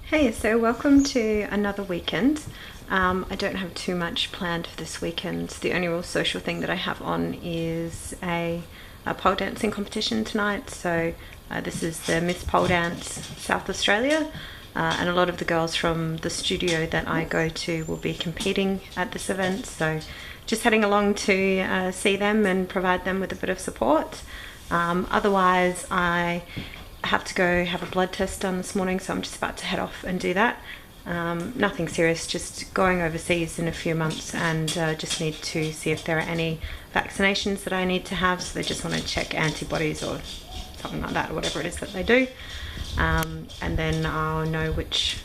Hey, so welcome to another weekend. I don't have too much planned for this weekend. The only real social thing that I have on is a pole dancing competition tonight. So this is the Miss Pole Dance South Australia, and a lot of the girls from the studio that I go to will be competing at this event. So just heading along to see them and provide them with a bit of support. Otherwise, I have to go have a blood test done this morning, so I'm just about to head off and do that. Nothing serious, just going overseas in a few months, and just need to see if there are any vaccinations that I need to have. So they just want to check antibodies or something like that, or whatever it is that they do, and then I'll know which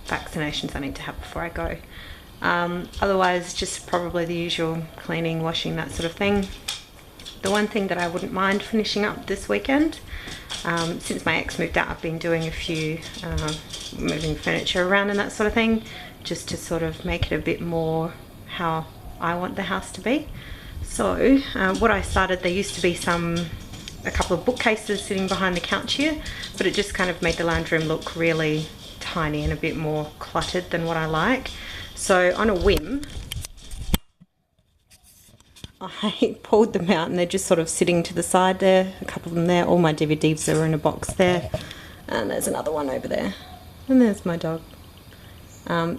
vaccinations I need to have before I go. Otherwise, just probably the usual cleaning, washing, that sort of thing. The one thing that I wouldn't mind finishing up this weekend, since my ex moved out, I've been doing a few moving furniture around and that sort of thing, just to sort of make it a bit more how I want the house to be. So what I started, there used to be a couple of bookcases sitting behind the couch here, but it just kind of made the lounge room look really tiny and a bit more cluttered than what I like. So on a whim, I pulled them out and they're just sort of sitting to the side there, a couple of them there. All my DVDs are in a box there, and there's another one over there, and there's my dog.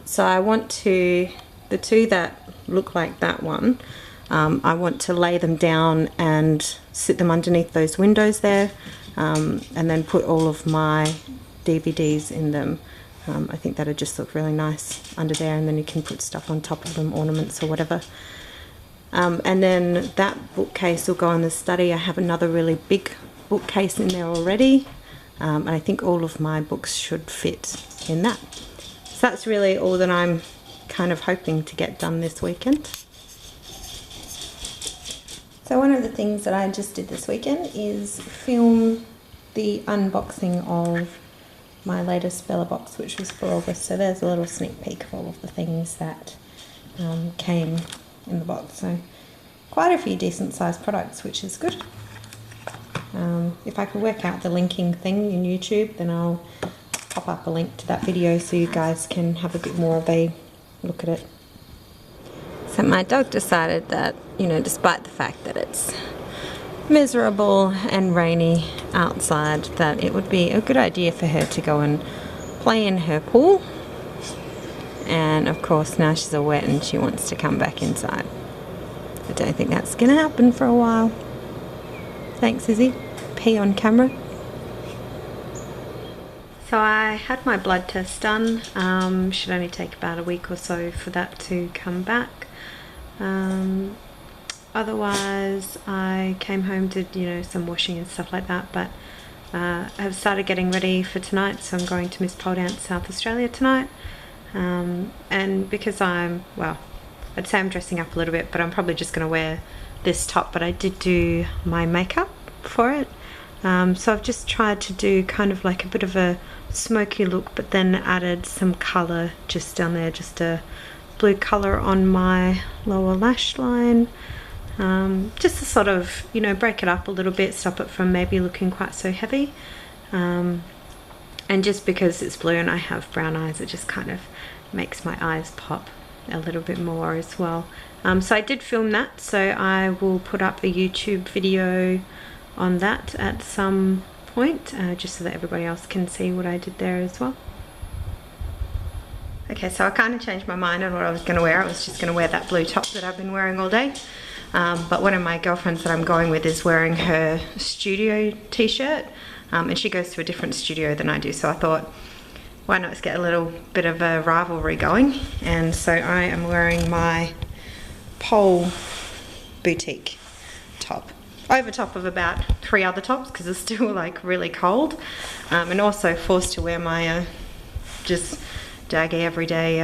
So I want to, the two that look like that one, I want to lay them down and sit them underneath those windows there, and then put all of my DVDs in them. I think that'd just look really nice under there, and then you can put stuff on top of them, ornaments or whatever. And then that bookcase will go in the study. I have another really big bookcase in there already, and I think all of my books should fit in that. So that's really all that I'm kind of hoping to get done this weekend. So one of the things that I just did this weekend is film the unboxing of my latest Bella box, which was for August. So there's a little sneak peek of all of the things that came in the box. So quite a few decent sized products, which is good. If I could work out the linking thing in YouTube, then I'll pop up a link to that video so you guys can have a bit more of a look at it. So my dog decided that, you know, despite the fact that it's miserable and rainy outside, that it would be a good idea for her to go and play in her pool. And of course now she's all wet and she wants to come back inside. I don't think that's gonna happen for a while. Thanks, Izzy. Pee on camera. So I had my blood test done. Should only take about a week or so for that to come back. Otherwise I came home, did, you know, some washing and stuff like that, but I've started getting ready for tonight. So I'm going to Miss Pole Dance South Australia tonight. And because well, I'd say I'm dressing up a little bit, but I'm probably just going to wear this top, but I did do my makeup for it. So I've just tried to do kind of like a bit of a smoky look, but then added some colour just down there, just a blue colour on my lower lash line, just to sort of, you know, break it up a little bit, stop it from maybe looking quite so heavy. And just because it's blue and I have brown eyes, it just kind of makes my eyes pop a little bit more as well. So I did film that, so I will put up a YouTube video on that at some point, just so that everybody else can see what I did there as well. Okay, so I kind of changed my mind on what I was going to wear. I was just going to wear that blue top that I've been wearing all day. But one of my girlfriends that I'm going with is wearing her studio t-shirt. And she goes to a different studio than I do, so I thought, why not get a little bit of a rivalry going? And so I am wearing my Pole boutique top over top of about 3 other tops, because it's still like really cold, and also forced to wear my just daggy everyday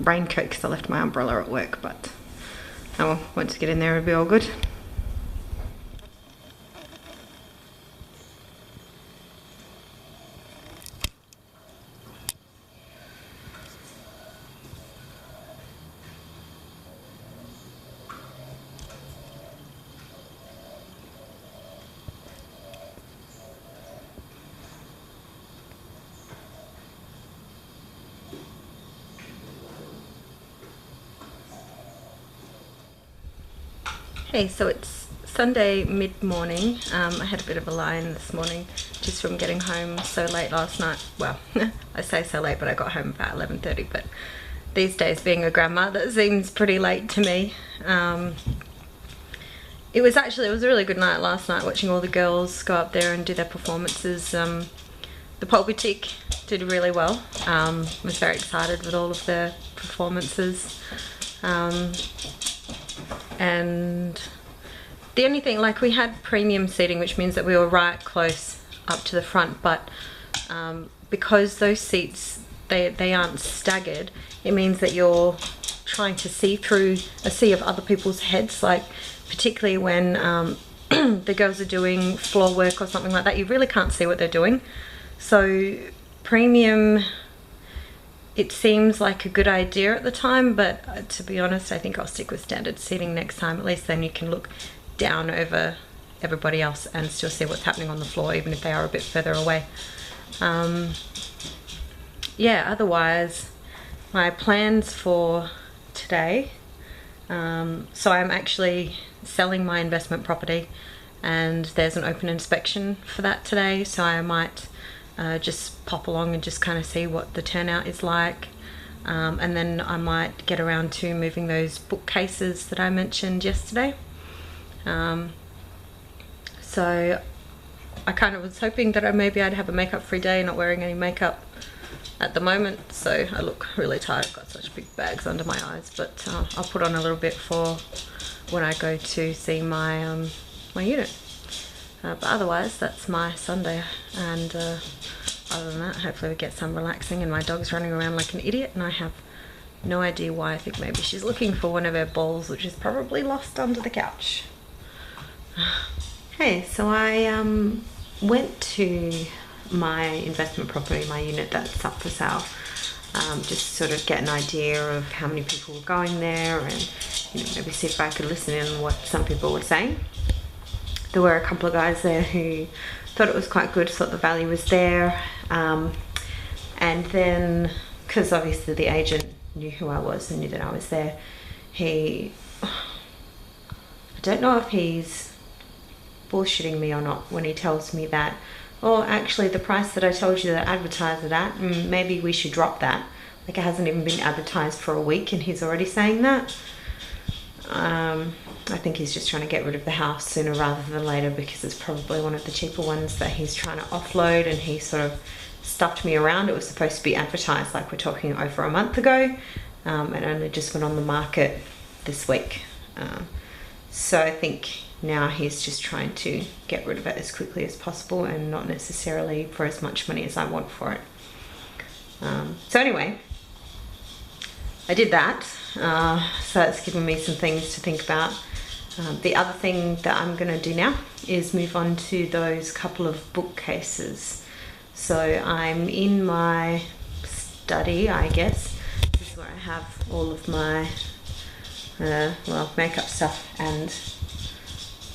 raincoat because I left my umbrella at work. But oh well, once I get in there it'll be all good. Hey, so it's Sunday mid-morning. I had a bit of a lie-in this morning just from getting home so late last night. Well, I say so late, but I got home about 11:30, but these days being a grandma, that seems pretty late to me. It was a really good night last night, watching all the girls go up there and do their performances. The Pole Boutique did really well. Was very excited with all of their performances. And the only thing, like, we had premium seating, which means that we were right close up to the front, but because those seats, they aren't staggered, it means that you're trying to see through a sea of other people's heads, like particularly when the girls are doing floor work or something like that, you really can't see what they're doing. So premium, it seems like a good idea at the time, but to be honest, I think I'll stick with standard seating next time. At least then you can look down over everybody else and still see what's happening on the floor, even if they are a bit further away. Yeah, otherwise, my plans for today, so I'm actually selling my investment property and there's an open inspection for that today, so I might just pop along and just kind of see what the turnout is like, and then I might get around to moving those bookcases that I mentioned yesterday. So I kind of was hoping that maybe I'd have a makeup free day, not wearing any makeup at the moment, so I look really tired. I've got such big bags under my eyes, but I'll put on a little bit for when I go to see my my unit. But otherwise, that's my Sunday, and other than that, hopefully we get some relaxing, and my dog's running around like an idiot and I have no idea why. I think maybe she's looking for one of her balls, which is probably lost under the couch. Hey, so I went to my investment property, my unit that's up for sale, just sort of get an idea of how many people were going there, and maybe see if I could listen in on what some people were saying. There were a couple of guys there who thought it was quite good, thought the value was there, and then, because obviously the agent knew who I was and knew that I was there, I don't know if he's bullshitting me or not when he tells me that, oh, actually the price that I told you that I advertised it at, maybe we should drop that. Like, it hasn't even been advertised for a week and he's already saying that. I think he's just trying to get rid of the house sooner rather than later, because it's probably one of the cheaper ones that he's trying to offload, and he sort of stuffed me around. It was supposed to be advertised, like we're talking, over a month ago, and only just went on the market this week. So I think now he's just trying to get rid of it as quickly as possible, and not necessarily for as much money as I want for it. So anyway, I did that, so it's given me some things to think about. The other thing that I'm going to do now is move on to those couple of bookcases. So I'm in my study, I guess. This is where I have all of my well, makeup stuff and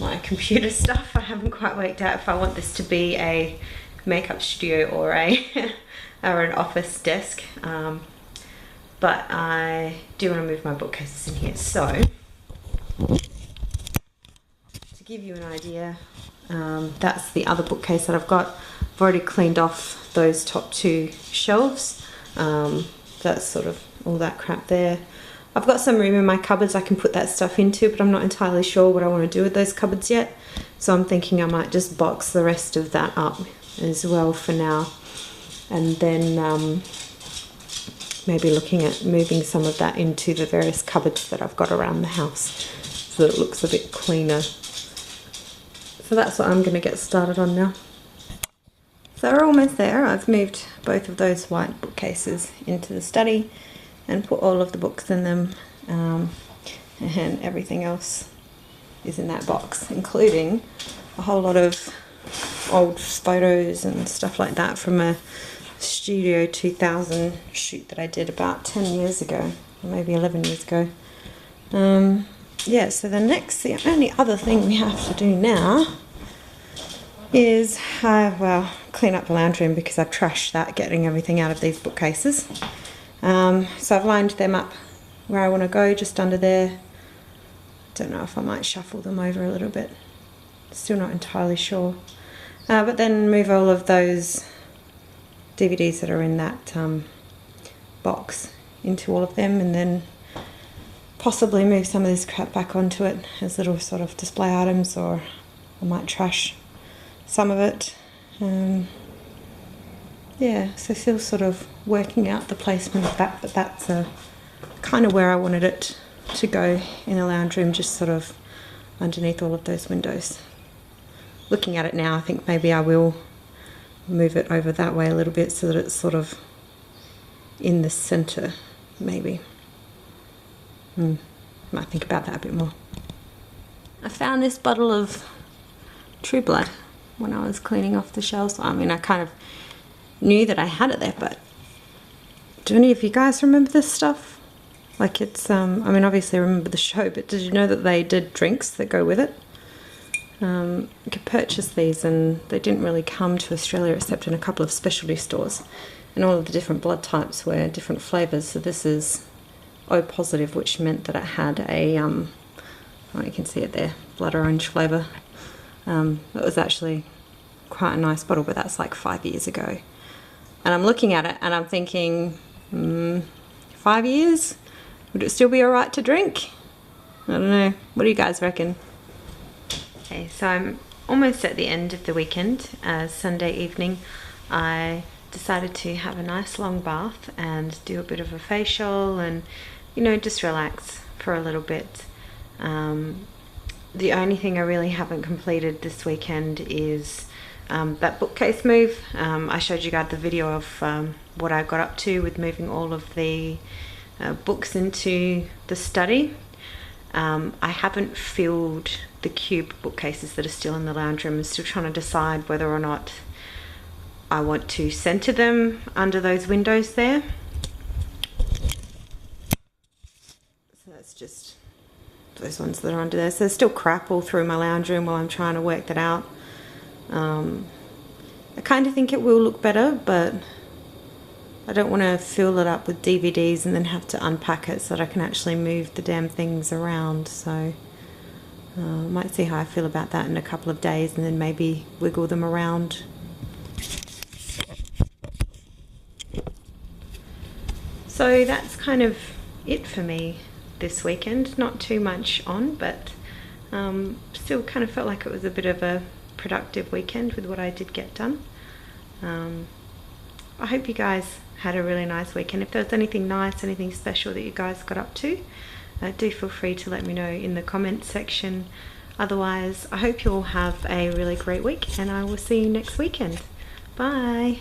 my computer stuff. I haven't quite worked out if I want this to be a makeup studio or or an office desk, but I do want to move my bookcases in here. So to give you an idea, that's the other bookcase that I've got. I've already cleaned off those top two shelves. That's sort of all that crap there. I've got some room in my cupboards I can put that stuff into, but I'm not entirely sure what I want to do with those cupboards yet. So I'm thinking I might just box the rest of that up as well for now. And then maybe looking at moving some of that into the various cupboards that I've got around the house, so that it looks a bit cleaner. So that's what I'm going to get started on now. So we're almost there. I've moved both of those white bookcases into the study and put all of the books in them, and everything else is in that box, including a whole lot of old photos and stuff like that from a Studio 2000 shoot that I did about 10 years ago, or maybe 11 years ago. Yeah, so the only other thing we have to do now is, well, clean up the lounge room, because I've trashed that, getting everything out of these bookcases. So I've lined them up where I want to go, just under there, Don't know if I might shuffle them over a little bit. Still not entirely sure. But then move all of those DVDs that are in that box into all of them, and then possibly move some of this crap back onto it as little sort of display items, or I might trash some of it. Yeah, so still sort of working out the placement of that, but that's kind of where I wanted it to go in the lounge room, just sort of underneath all of those windows. Looking at it now, I think maybe I will move it over that way a little bit so that it's sort of in the center, maybe. Might think about that a bit more. I found this bottle of True Blood when I was cleaning off the shelves. I mean, I kind of knew that I had it there, but do any of you guys remember this stuff? Like, it's, I mean, obviously I remember the show, but did you know that they did drinks that go with it? You could purchase these, and they didn't really come to Australia except in a couple of specialty stores, and all of the different blood types were different flavours. So this is O positive, which meant that it had a, oh, you can see it there, blood orange flavour. It was actually quite a nice bottle, but that's like 5 years ago. And I'm looking at it and I'm thinking, 5 years? Would it still be alright to drink? I don't know. What do you guys reckon? Okay, so I'm almost at the end of the weekend. Sunday evening, I decided to have a nice long bath and do a bit of a facial and, you know, just relax for a little bit. The only thing I really haven't completed this weekend is that bookcase move. I showed you guys the video of what I got up to with moving all of the books into the study. I haven't filled the cube bookcases that are still in the lounge room. I'm still trying to decide whether or not I want to center them under those windows there. So that's just those ones that are under there. So there's still crap all through my lounge room while I'm trying to work that out. I kind of think it will look better, but I don't want to fill it up with DVDs and then have to unpack it so that I can actually move the damn things around. So I might see how I feel about that in a couple of days, and then maybe wiggle them around. So that's kind of it for me this weekend. Not too much on, but still kind of felt like it was a bit of a productive weekend with what I did get done. I hope you guys had a really nice weekend. If there's anything nice, anything special that you guys got up to, do feel free to let me know in the comments section. Otherwise, I hope you all have a really great week, and I will see you next weekend. Bye.